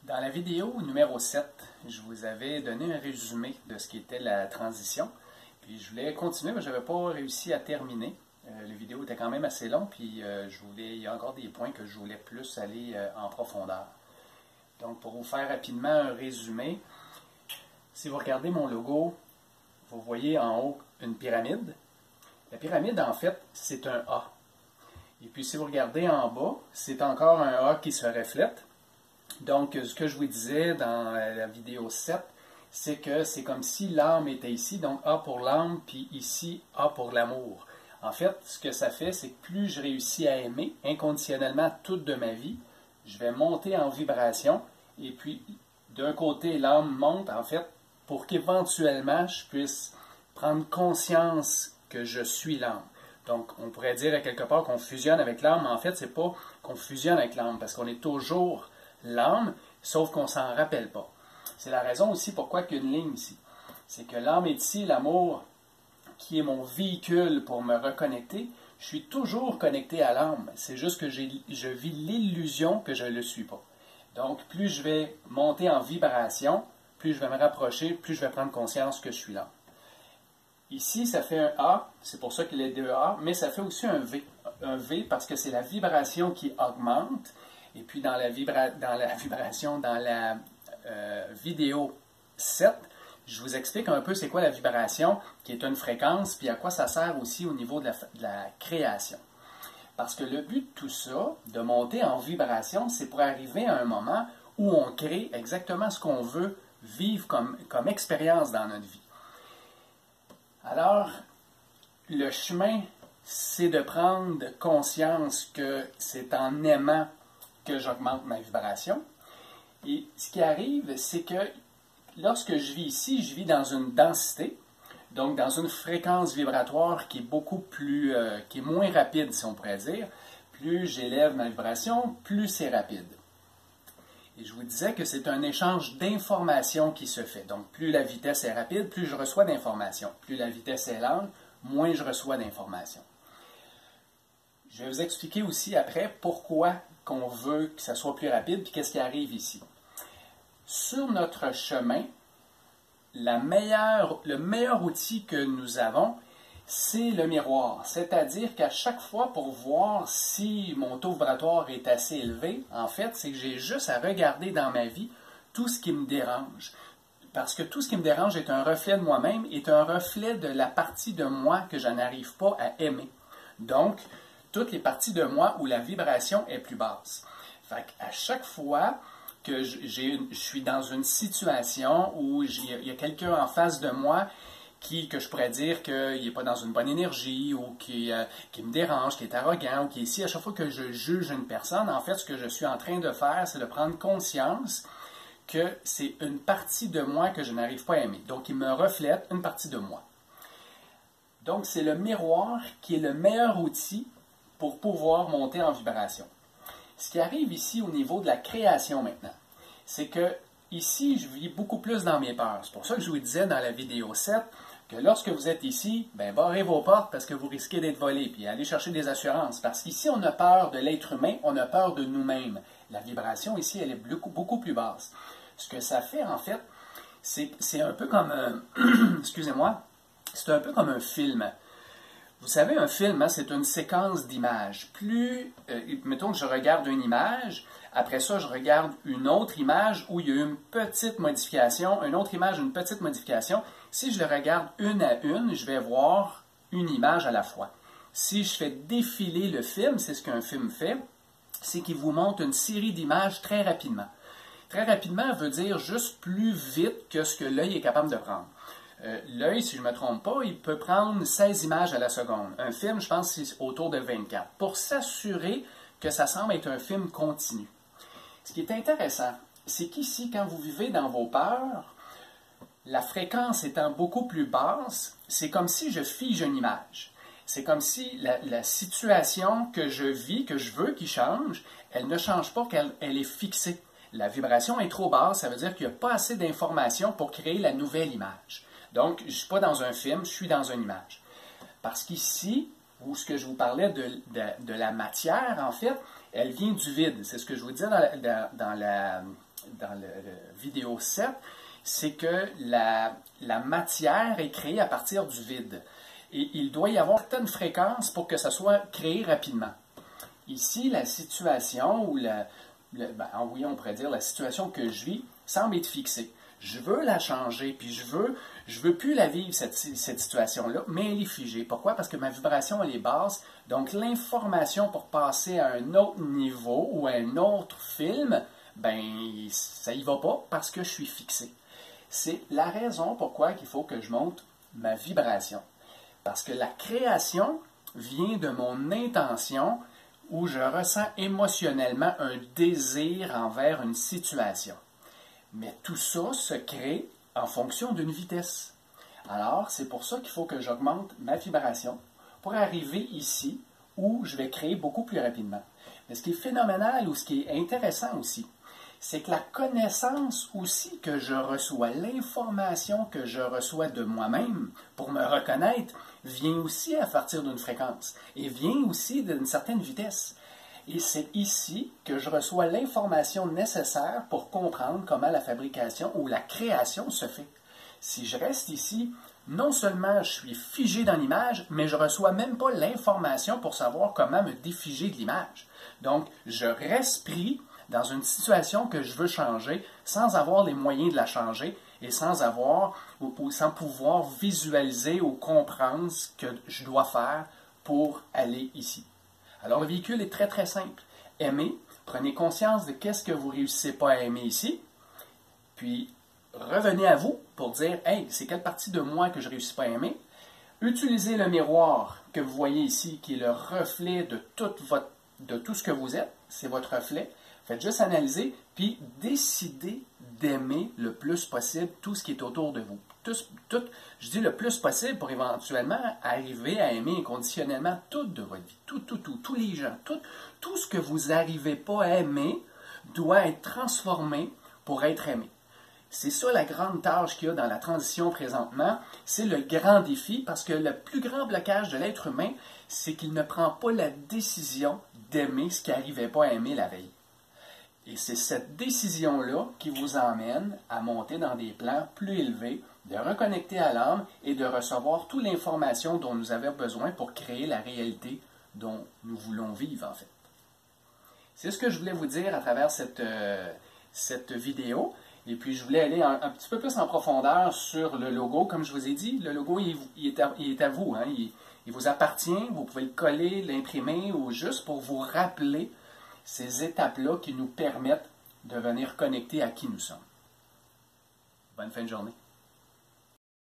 Dans la vidéo numéro 7, je vous avais donné un résumé de ce qui était la transition. Puis je voulais continuer, mais je n'avais pas réussi à terminer. La vidéo était quand même assez longue, puis il y a encore des points que je voulais plus aller en profondeur. Donc, pour vous faire rapidement un résumé, si vous regardez mon logo, vous voyez en haut une pyramide. La pyramide, en fait, c'est un A. Et puis, si vous regardez en bas, c'est encore un A qui se reflète. Donc, ce que je vous disais dans la vidéo 7, c'est que c'est comme si l'âme était ici, donc A pour l'âme, puis ici A pour l'amour. En fait, ce que ça fait, c'est que plus je réussis à aimer inconditionnellement toute de ma vie, je vais monter en vibration, et puis d'un côté, l'âme monte, en fait, pour qu'éventuellement, je puisse prendre conscience que je suis l'âme. Donc, on pourrait dire à quelque part qu'on fusionne avec l'âme, mais en fait, ce n'est pas qu'on fusionne avec l'âme, parce qu'on est toujours l'âme, sauf qu'on ne s'en rappelle pas. C'est la raison aussi pourquoi il y a une ligne ici. C'est que l'âme est ici, l'amour qui est mon véhicule pour me reconnecter, je suis toujours connecté à l'âme. C'est juste que je vis l'illusion que je ne le suis pas. Donc, plus je vais monter en vibration, plus je vais me rapprocher, plus je vais prendre conscience que je suis l'âme. Ici, ça fait un A, c'est pour ça qu'il est deux A, mais ça fait aussi un V. Un V parce que c'est la vibration qui augmente. Et puis dans la vidéo 7, je vous explique un peu c'est quoi la vibration, qui est une fréquence, puis à quoi ça sert aussi au niveau de la création. Parce que le but de tout ça, de monter en vibration, c'est pour arriver à un moment où on crée exactement ce qu'on veut vivre comme expérience dans notre vie. Alors, le chemin, c'est de prendre conscience que c'est en aimant que j'augmente ma vibration. Et ce qui arrive, c'est que lorsque je vis ici, je vis dans une densité, donc dans une fréquence vibratoire qui est beaucoup plus, qui est moins rapide, si on pourrait dire. Plus j'élève ma vibration, plus c'est rapide. Et je vous disais que c'est un échange d'informations qui se fait. Donc, plus la vitesse est rapide, plus je reçois d'informations. Plus la vitesse est lente, moins je reçois d'informations. Je vais vous expliquer aussi après pourquoi qu'on veut que ça soit plus rapide, puis qu'est-ce qui arrive ici. Sur notre chemin, le meilleur outil que nous avons, c'est le miroir. C'est-à-dire qu'à chaque fois, pour voir si mon taux vibratoire est assez élevé, en fait, c'est que j'ai juste à regarder dans ma vie tout ce qui me dérange. Parce que tout ce qui me dérange est un reflet de moi-même, est un reflet de la partie de moi que je n'arrive pas à aimer. Donc, toutes les parties de moi où la vibration est plus basse. Fait qu'à chaque fois que je suis dans une situation où il y a quelqu'un en face de moi que je pourrais dire qu'il n'est pas dans une bonne énergie ou qui me dérange, qui est arrogant ou qui est ici, à chaque fois que je juge une personne, en fait, ce que je suis en train de faire, c'est de prendre conscience que c'est une partie de moi que je n'arrive pas à aimer. Donc, il me reflète une partie de moi. Donc, c'est le miroir qui est le meilleur outil pour pouvoir monter en vibration. Ce qui arrive ici au niveau de la création maintenant, c'est que ici, je vis beaucoup plus dans mes peurs. C'est pour ça que je vous disais dans la vidéo 7 que lorsque vous êtes ici, barrez vos portes parce que vous risquez d'être volé, puis allez chercher des assurances. Parce qu'ici, on a peur de l'être humain, on a peur de nous-mêmes. La vibration ici, elle est beaucoup plus basse. Ce que ça fait, en fait, c'est un peu comme excusez-moi, c'est un peu comme un film. Vous savez, un film, c'est une séquence d'images. Mettons que je regarde une image, après ça, je regarde une autre image où il y a une petite modification, une autre image, une petite modification. Si je le regarde une à une, je vais voir une image à la fois. Si je fais défiler le film, c'est ce qu'un film fait, c'est qu'il vous montre une série d'images très rapidement. Très rapidement veut dire juste plus vite que ce que l'œil est capable de prendre. L'œil, si je ne me trompe pas, il peut prendre 16 images à la seconde. Un film, je pense, c'est autour de 24. Pour s'assurer que ça semble être un film continu. Ce qui est intéressant, c'est qu'ici, quand vous vivez dans vos peurs, la fréquence étant beaucoup plus basse, c'est comme si je fige une image. C'est comme si la situation que je vis, que je veux qu'il change, elle ne change pas, qu'elle est fixée. La vibration est trop basse, ça veut dire qu'il n'y a pas assez d'informations pour créer la nouvelle image. Donc, je ne suis pas dans un film, je suis dans une image. Parce qu'ici, où ce que je vous parlais de la matière, en fait, elle vient du vide. C'est ce que je vous disais dans le vidéo 7, c'est que la matière est créée à partir du vide. Et il doit y avoir certaines fréquences pour que ça soit créé rapidement. Ici, la situation, ou oui, on pourrait dire la situation que je vis, semble être fixée. Je veux la changer, puis je veux plus la vivre, cette situation-là, mais elle est figée. Pourquoi? Parce que ma vibration, elle est basse. Donc, l'information pour passer à un autre niveau ou à un autre film, ça y va pas parce que je suis fixé. C'est la raison pourquoi il faut que je monte ma vibration. Parce que la création vient de mon intention où je ressens émotionnellement un désir envers une situation. Mais tout ça se crée en fonction d'une vitesse. Alors, c'est pour ça qu'il faut que j'augmente ma vibration pour arriver ici où je vais créer beaucoup plus rapidement. Mais ce qui est phénoménal ou ce qui est intéressant aussi, c'est que la connaissance aussi que je reçois, l'information que je reçois de moi-même pour me reconnaître, vient aussi à partir d'une fréquence et vient aussi d'une certaine vitesse. Et c'est ici que je reçois l'information nécessaire pour comprendre comment la fabrication ou la création se fait. Si je reste ici, non seulement je suis figé dans l'image, mais je ne reçois même pas l'information pour savoir comment me défiger de l'image. Donc, je reste pris dans une situation que je veux changer sans avoir les moyens de la changer et sans pouvoir visualiser ou comprendre ce que je dois faire pour aller ici. Alors, le véhicule est très, très simple. Aimez, prenez conscience de qu'est-ce que vous ne réussissez pas à aimer ici, puis revenez à vous pour dire « Hey, c'est quelle partie de moi que je ne réussis pas à aimer? » Utilisez le miroir que vous voyez ici, qui est le reflet de tout ce que vous êtes. C'est votre reflet. Faites juste analyser, puis décidez d'aimer le plus possible tout ce qui est autour de vous. Je dis le plus possible pour éventuellement arriver à aimer inconditionnellement tout de votre vie. Tous les gens, tout ce que vous n'arrivez pas à aimer doit être transformé pour être aimé. C'est ça la grande tâche qu'il y a dans la transition présentement. C'est le grand défi parce que le plus grand blocage de l'être humain, c'est qu'il ne prend pas la décision d'aimer ce qu'il n'arrivait pas à aimer la veille. Et c'est cette décision-là qui vous emmène à monter dans des plans plus élevés, de reconnecter à l'âme et de recevoir toute l'information dont nous avons besoin pour créer la réalité dont nous voulons vivre, en fait. C'est ce que je voulais vous dire à travers cette vidéo. Et puis, je voulais aller un petit peu plus en profondeur sur le logo. Comme je vous ai dit, le logo, il est à vous. Hein? Il vous appartient. Vous pouvez le coller, l'imprimer ou juste pour vous rappeler ces étapes-là qui nous permettent de venir connecter à qui nous sommes. Bonne fin de journée.